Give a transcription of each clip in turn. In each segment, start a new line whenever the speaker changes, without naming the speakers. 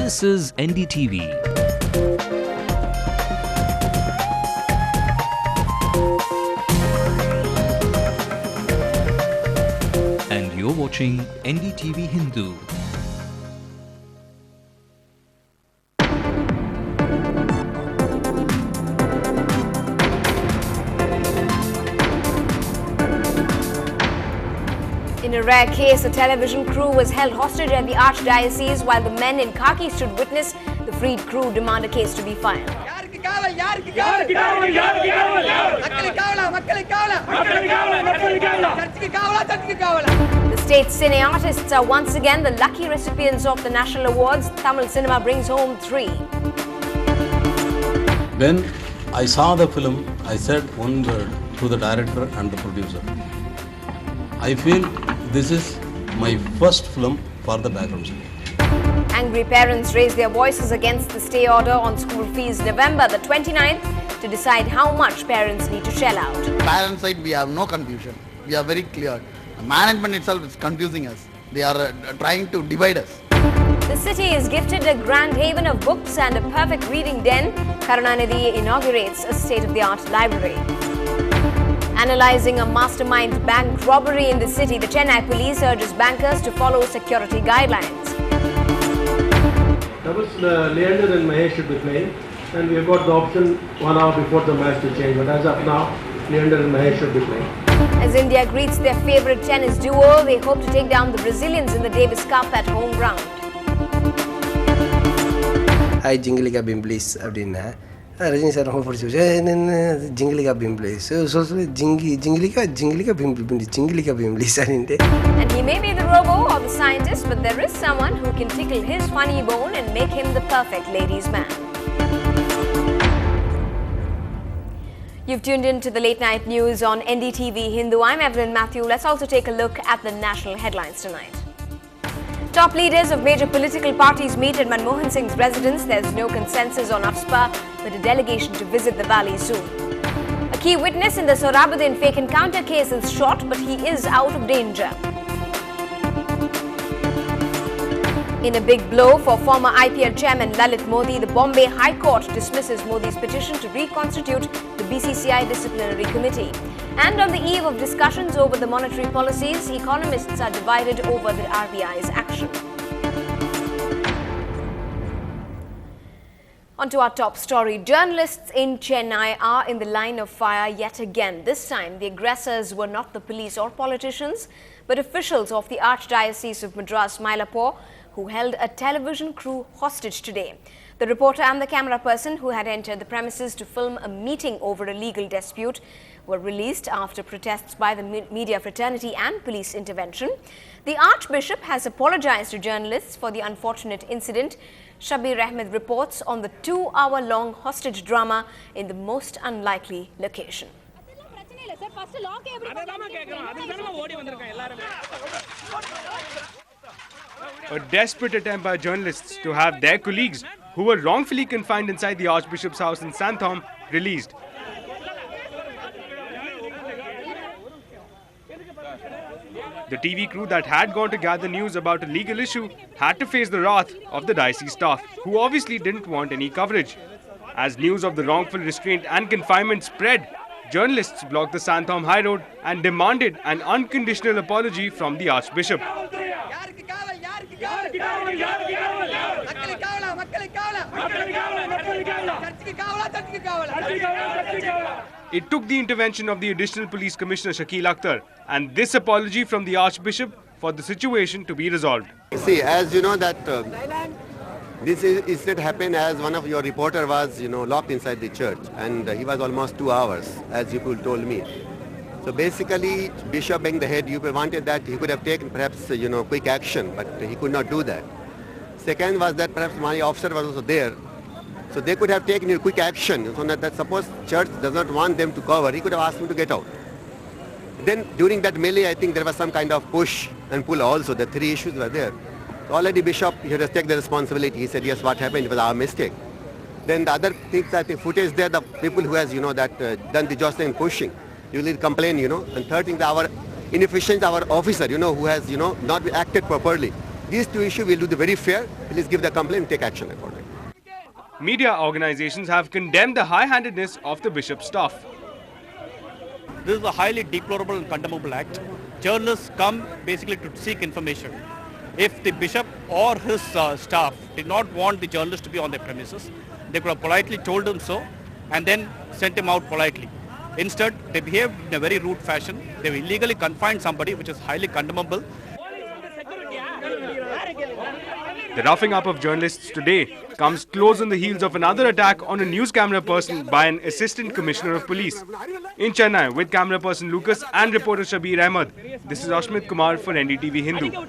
This is NDTV. And you're watching NDTV Hindu.
In a rare case, a television crew was held hostage at the Archdiocese while the men in khaki stood witness. The freed crew demand a case to be filed. The state cine artists are once again the lucky recipients of the national awards. Tamil cinema brings home 3.
When I saw the film, I said one word to the director and the producer. I feel this is my first film for the background score.
Angry parents raise their voices against the stay order on school fees November the 29th to decide how much parents need to shell out.
Parents side, we have no confusion. We are very clear. The management itself is confusing us. They are trying to divide us.
The city is gifted a grand haven of books and a perfect reading den. Karunanidhi inaugurates a state-of-the-art library. Analyzing a mastermind bank robbery in the city, the Chennai police urges bankers to follow security guidelines.
That was Leander and Mahesh should be playing, and we have got the option 1 hour before the match to change. But as of now, Leander and Mahesh should be playing.
As India greets their favourite tennis duo, they hope to take down the Brazilians in the Davis Cup at home ground.
Hi, Jinglika Bimblis Abdina. Rajini sir home for you. Jinglika Bimblis. So Jinglika Bimblis.
And he may be the robo or the scientist, but there is someone who can tickle his funny bone and make him the perfect ladies' man. You've tuned in to the late night news on NDTV Hindu. I'm Evelyn Matthew. Let's also take a look at the national headlines tonight. Top leaders of major political parties meet at Manmohan Singh's residence. There's no consensus on AFSPA, but a delegation to visit the valley soon. A key witness in the Sohrabuddin fake encounter case is shot, but he is out of danger. In a big blow for former IPL chairman Lalit Modi, the Bombay High Court dismisses Modi's petition to reconstitute the BCCI disciplinary committee. And on the eve of discussions over the monetary policies, economists are divided over the RBI's action. On to our top story. Journalists in Chennai are in the line of fire yet again. This time, the aggressors were not the police or politicians, but officials of the Archdiocese of Madras, Mylapore, who held a television crew hostage today. The reporter and the camera person who had entered the premises to film a meeting over a legal dispute were released after protests by the media fraternity and police intervention. The Archbishop has apologized to journalists for the unfortunate incident. Shabir Ahmed reports on the 2-hour-long hostage drama in the most unlikely location.
A desperate attempt by journalists to have their colleagues who were wrongfully confined inside the Archbishop's house in Santhom released. The TV crew that had gone to gather news about a legal issue had to face the wrath of the diocese staff, who obviously didn't want any coverage. As news of the wrongful restraint and confinement spread, journalists blocked the Santhom High Road and demanded an unconditional apology from the Archbishop. It took the intervention of the Additional Police Commissioner Shakil Akhtar and this apology from the Archbishop for the situation to be resolved.
See, as you know that this incident happened as one of your reporter was, locked inside the church, and he was almost 2 hours, as you told me. So basically, Bishop being the head, you wanted that he could have taken perhaps, quick action, but he could not do that. Second was that perhaps my officer was also there, so they could have taken a quick action. So that suppose church does not want them to cover, he could have asked them to get out. Then during that melee, I think there was some kind of push and pull also. The 3 issues were there. So already Bishop, he had to take the responsibility. He said, yes, what happened, it was our mistake. Then the other things that the footage there, the people who has, done the jostling and pushing, usually complain, And third thing, our inefficient, our officer, who has, not acted properly. These two issues will do the very fair. Please give the complaint, take action accordingly.
Media organizations have condemned the high-handedness of the bishop's staff.
This is a highly deplorable and condemnable act. Journalists come basically to seek information. If the bishop or his staff did not want the journalist to be on their premises, they could have politely told him so and then sent him out politely. Instead, they behaved in a very rude fashion. They illegally confined somebody, which is highly condemnable.
The roughing up of journalists today comes close on the heels of another attack on a news camera person by an assistant commissioner of police. In Chennai, with camera person Lucas and reporter Shabir Ahmed, this is Ashmit Kumar for NDTV Hindu.
Well,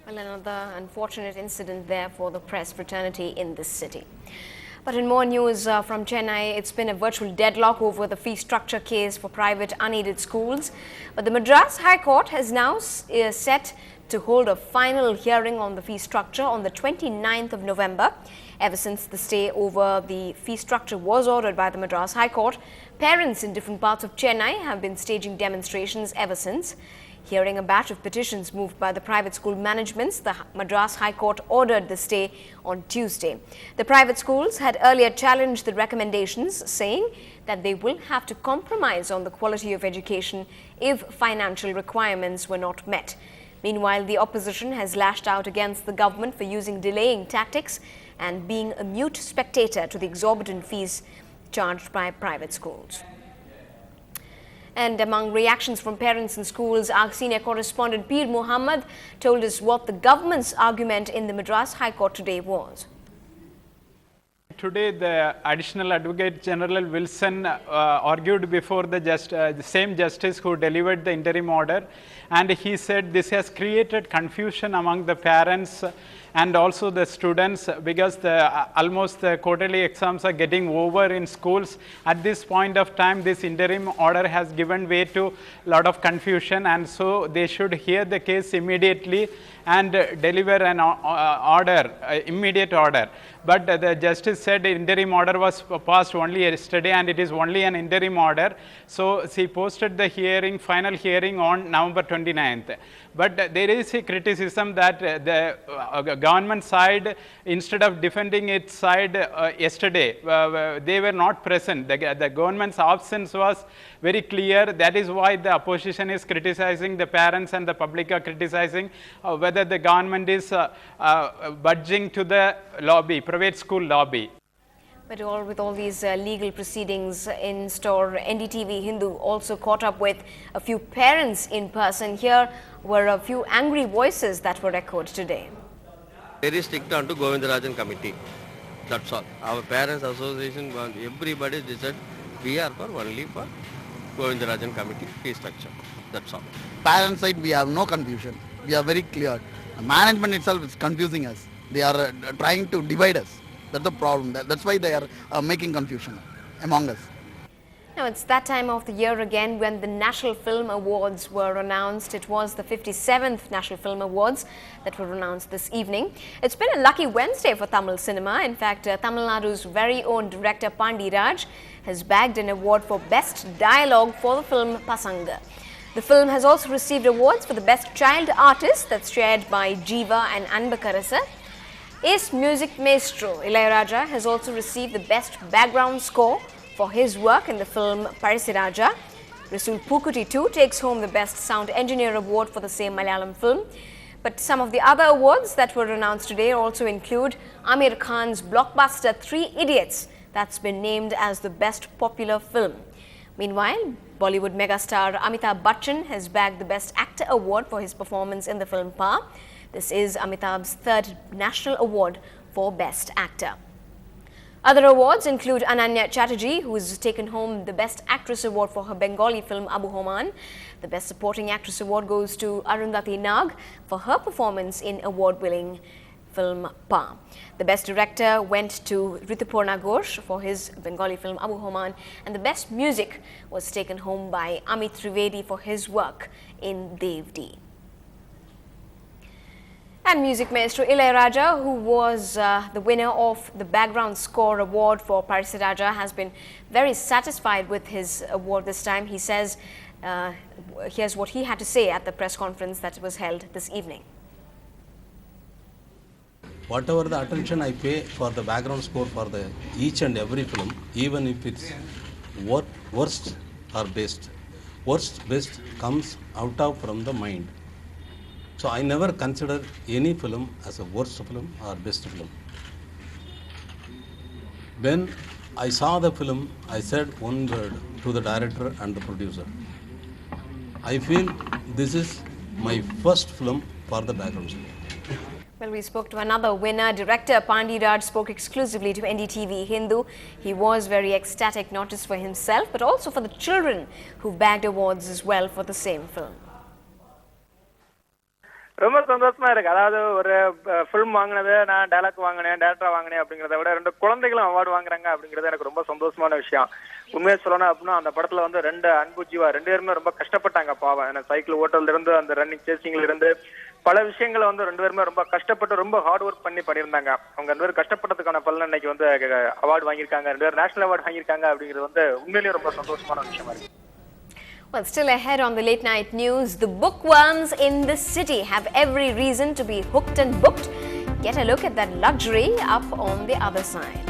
another unfortunate incident there for the press fraternity in this city. But in more news from Chennai, it's been a virtual deadlock over the fee structure case for private unaided schools. But the Madras High Court has now set to hold a final hearing on the fee structure on the 29th of November. Ever since the stay over the fee structure was ordered by the Madras High Court, parents in different parts of Chennai have been staging demonstrations ever since. Hearing a batch of petitions moved by the private school managements, the Madras High Court ordered the stay on Tuesday. The private schools had earlier challenged the recommendations, saying that they will have to compromise on the quality of education if financial requirements were not met. Meanwhile, the opposition has lashed out against the government for using delaying tactics and being a mute spectator to the exorbitant fees charged by private schools. And among reactions from parents and schools, our senior correspondent Peer Muhammad told us what the government's argument in the Madras High Court today was.
Today, the Additional Advocate General Wilson argued before the same justice who delivered the interim order, and he said this has created confusion among the parents and also the students, because almost the quarterly exams are getting over in schools. At this point of time, this interim order has given way to a lot of confusion, and so they should hear the case immediately and deliver an immediate order. But the justice said the interim order was passed only yesterday and it is only an interim order. So she posted the final hearing on November 29th. But there is a criticism that the government side, instead of defending its side yesterday, they were not present. The government's absence was very clear. That is why the opposition is criticizing, the parents and the public are criticizing whether the government is budging to the lobby, private school lobby.
But with all these legal proceedings in store, NDTV Hindu also caught up with a few parents in person. Here were a few angry voices that were echoed today.
Very strict on to Govindarajan committee. That's all. Our parents association, everybody decided we are only for Govindarajan committee fee structure. That's all.
Parent side, we have no confusion. We are very clear. Management itself is confusing us. They are trying to divide us. That's the problem. That's why they are making confusion among us.
Now, it's that time of the year again when the National Film Awards were announced. It was the 57th National Film Awards that were announced this evening. It's been a lucky Wednesday for Tamil cinema. In fact, Tamil Nadu's very own director Pandi Raj has bagged an award for Best Dialogue for the film Pasanga. The film has also received awards for the Best Child Artist, that's shared by Jeeva and Anbakarasa. Ace Music Maestro Ilayaraja has also received the Best Background Score for his work in the film Parisiraja. Rasool Pookutti too takes home the Best Sound Engineer Award for the same Malayalam film. But some of the other awards that were announced today also include Amir Khan's blockbuster 3 Idiots, that's been named as the Best Popular Film. Meanwhile, Bollywood megastar Amitabh Bachchan has bagged the Best Actor Award for his performance in the film Pa. This is Amitabh's 3rd national award for Best Actor. Other awards include Ananya Chatterjee, who has taken home the Best Actress Award for her Bengali film Abu Homan. The Best Supporting Actress Award goes to Arundhati Nag for her performance in award-winning film Pa. The Best Director went to Rituparna Ghosh for his Bengali film Abu Homan, and the Best Music was taken home by Amit Trivedi for his work in Devdi. And music maestro Ilayaraja, who was the winner of the Background Score Award for Parisiraja, has been very satisfied with his award this time. He says Here's what he had to say at the press conference that was held this evening.
Whatever the attention I pay for the background score for the each and every film, even if it's worst or best comes out of from the mind. So I never consider any film as a worst film or best film. When I saw the film, I said one word to the director and the producer. I feel this is my first film for the background score.
Well, we spoke to another winner. Director Pandiraj spoke exclusively to NDTV Hindu. He was very ecstatic, not just for himself, but also for the children who bagged awards as well for the same film.
ரொம்ப சந்தோஷமா இருக்கு. அதாவது ஒரு film வாங்கினது, நான் dialogue வாங்கினேன், director வாங்கினேன் அப்படிங்கிறத விட 2 குழந்தைகளும் அவார்டு வாங்குறாங்க அப்படிங்கிறது எனக்கு ரொம்ப சந்தோஷமான விஷயம். உண்மையை சொல்லணும் அப்படின்னா அந்த படத்துல வந்து 2 அன்பு ஜீவா 2 பேருமே ரொம்ப கஷ்டப்பட்டாங்க பாவம். ஏன்னா சைக்கிள் ஓட்டல்ல இருந்து அந்த ரன்னிங் சேசிங்ல இருந்து பல விஷயங்களை வந்து 2 பேருமே ரொம்ப கஷ்டப்பட்டு ரொம்ப ஹார்ட் ஒர்க் பண்ணி பண்ணியிருந்தாங்க. அவங்க 2 பேரும் கஷ்டப்பட்டதுக்கான பலன் இன்னைக்கு வந்து அவார்டு வாங்கியிருக்காங்க, 2 பேரும் நேஷனல் அவார்டு வாங்கியிருக்காங்க அப்படிங்கிறது வந்து உண்மையிலேயே ரொம்ப சந்தோஷமான விஷயமா இருக்கு.
Well, still ahead on the late night news, the bookworms in the city have every reason to be hooked and booked. Get a look at that luxury up on the other side.